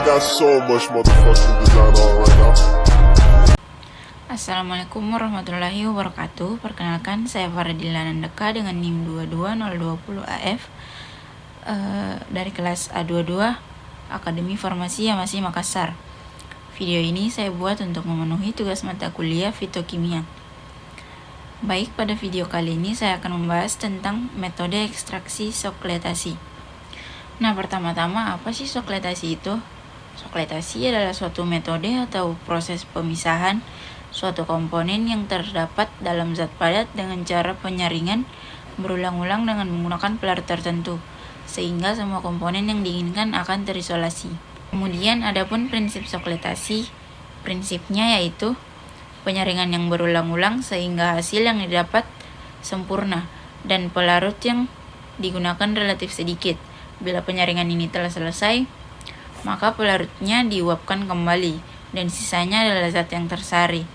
got so much motherfucking design on right now. Assalamualaikum warahmatullahi wabarakatuh. Perkenalkan, saya Faradila Nandeka dengan NIM 22020AF dari kelas A22 Akademi Farmasi Yamasi Makassar. Video ini saya buat untuk memenuhi tugas mata kuliah fitokimia. Baik, pada video kali ini saya akan membahas tentang metode ekstraksi sokletasi. Nah, pertama-tama apa sih sokletasi itu? Sokletasi adalah suatu metode atau proses pemisahan suatu komponen yang terdapat dalam zat padat dengan cara penyaringan berulang-ulang dengan menggunakan pelarut tertentu, sehingga semua komponen yang diinginkan akan terisolasi. Kemudian adapun prinsip sokletasi, prinsipnya yaitu penyaringan yang berulang-ulang sehingga hasil yang didapat sempurna dan pelarut yang digunakan relatif sedikit. Bila penyaringan ini telah selesai, maka pelarutnya diuapkan kembali dan sisanya adalah zat yang tersari.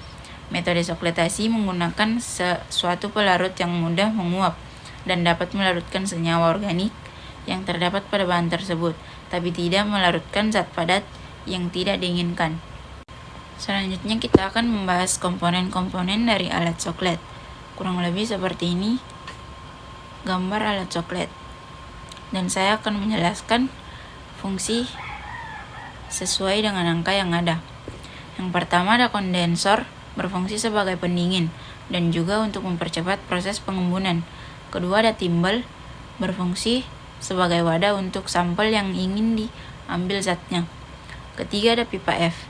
Metode sokletasi menggunakan suatu pelarut yang mudah menguap dan dapat melarutkan senyawa organik yang terdapat pada bahan tersebut, tapi tidak melarutkan zat padat yang tidak diinginkan. Selanjutnya kita akan membahas komponen-komponen dari alat soklet. Kurang lebih seperti ini gambar alat soklet. Dan saya akan menjelaskan fungsi sesuai dengan angka yang ada. Yang pertama ada kondensor, berfungsi sebagai pendingin dan juga untuk mempercepat proses pengembunan. Kedua ada timbel, berfungsi sebagai wadah untuk sampel yang ingin diambil zatnya. Ketiga ada pipa F,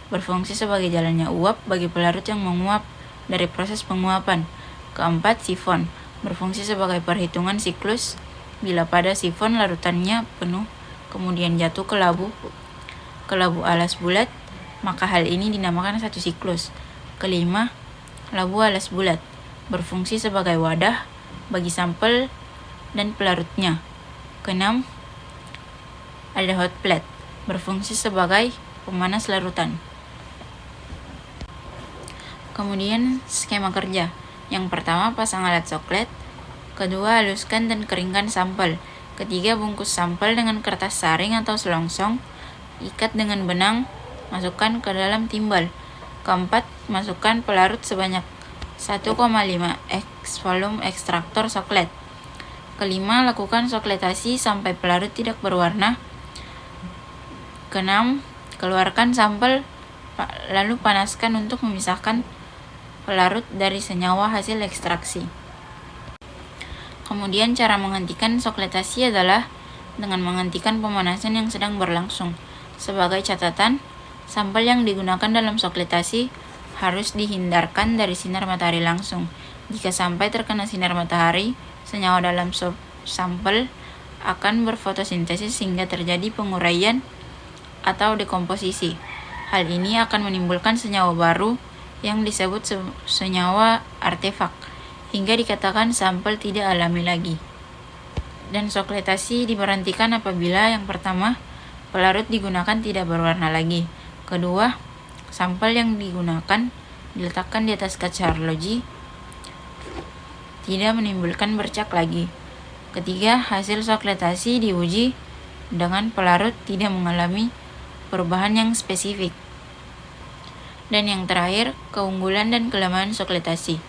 berfungsi sebagai jalannya uap bagi pelarut yang menguap dari proses penguapan. Keempat sifon, berfungsi sebagai perhitungan siklus bila pada sifon larutannya penuh kemudian jatuh ke labu alas bulat, maka hal ini dinamakan satu siklus. Kelima, labu alas bulat, berfungsi sebagai wadah bagi sampel dan pelarutnya. Keenam, ada hot plate, berfungsi sebagai pemanas larutan. Kemudian skema kerja. Yang pertama, pasang alat soklet. Kedua, haluskan dan keringkan sampel. Ketiga, bungkus sampel dengan kertas saring atau selongsong. Ikat dengan benang, masukkan ke dalam timbal. Keempat, masukkan pelarut sebanyak 1,5 x volume ekstraktor soklet. Kelima, lakukan sokletasi sampai pelarut tidak berwarna. Keenam, keluarkan sampel lalu panaskan untuk memisahkan pelarut dari senyawa hasil ekstraksi. Kemudian cara menghentikan sokletasi adalah dengan menghentikan pemanasan yang sedang berlangsung. Sebagai catatan, sampel yang digunakan dalam sokletasi harus dihindarkan dari sinar matahari langsung. Jika sampai terkena sinar matahari, senyawa dalam sampel akan berfotosintesis sehingga terjadi penguraian atau dekomposisi. Hal ini akan menimbulkan senyawa baru yang disebut senyawa artefak, hingga dikatakan sampel tidak alami lagi. Dan sokletasi diberhentikan apabila yang pertama, pelarut digunakan tidak berwarna lagi. Kedua, sampel yang digunakan diletakkan di atas kaca arloji tidak menimbulkan bercak lagi. Ketiga, hasil sokletasi diuji dengan pelarut tidak mengalami perubahan yang spesifik. Dan yang terakhir, keunggulan dan kelemahan sokletasi.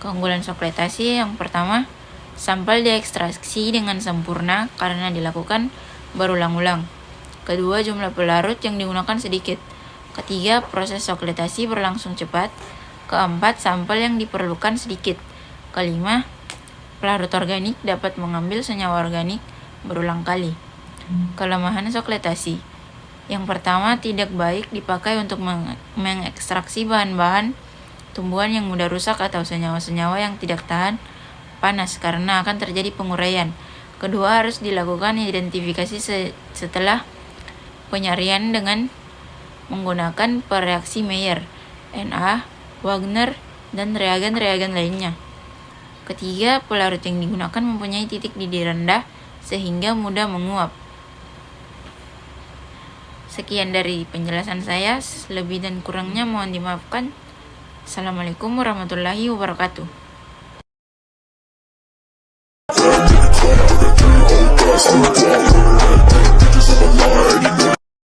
Keunggulan sokletasi yang pertama, sampel diekstraksi dengan sempurna karena dilakukan berulang-ulang. Kedua, jumlah pelarut yang digunakan sedikit. Ketiga, proses sokletasi berlangsung cepat. Keempat, sampel yang diperlukan sedikit. Kelima, pelarut organik dapat mengambil senyawa organik berulang kali. Kelemahan sokletasi. Yang pertama, tidak baik dipakai untuk mengekstraksi bahan-bahan tumbuhan yang mudah rusak atau senyawa-senyawa yang tidak tahan panas karena akan terjadi penguraian. Kedua, harus dilakukan identifikasi setelah penyaringan dengan menggunakan pereaksi Mayer, Na, Wagner, dan reagen-reagen lainnya. Ketiga, pelarut yang digunakan mempunyai titik didih rendah sehingga mudah menguap. Sekian dari penjelasan saya, lebih dan kurangnya mohon dimaafkan. Assalamualaikum warahmatullahi wabarakatuh.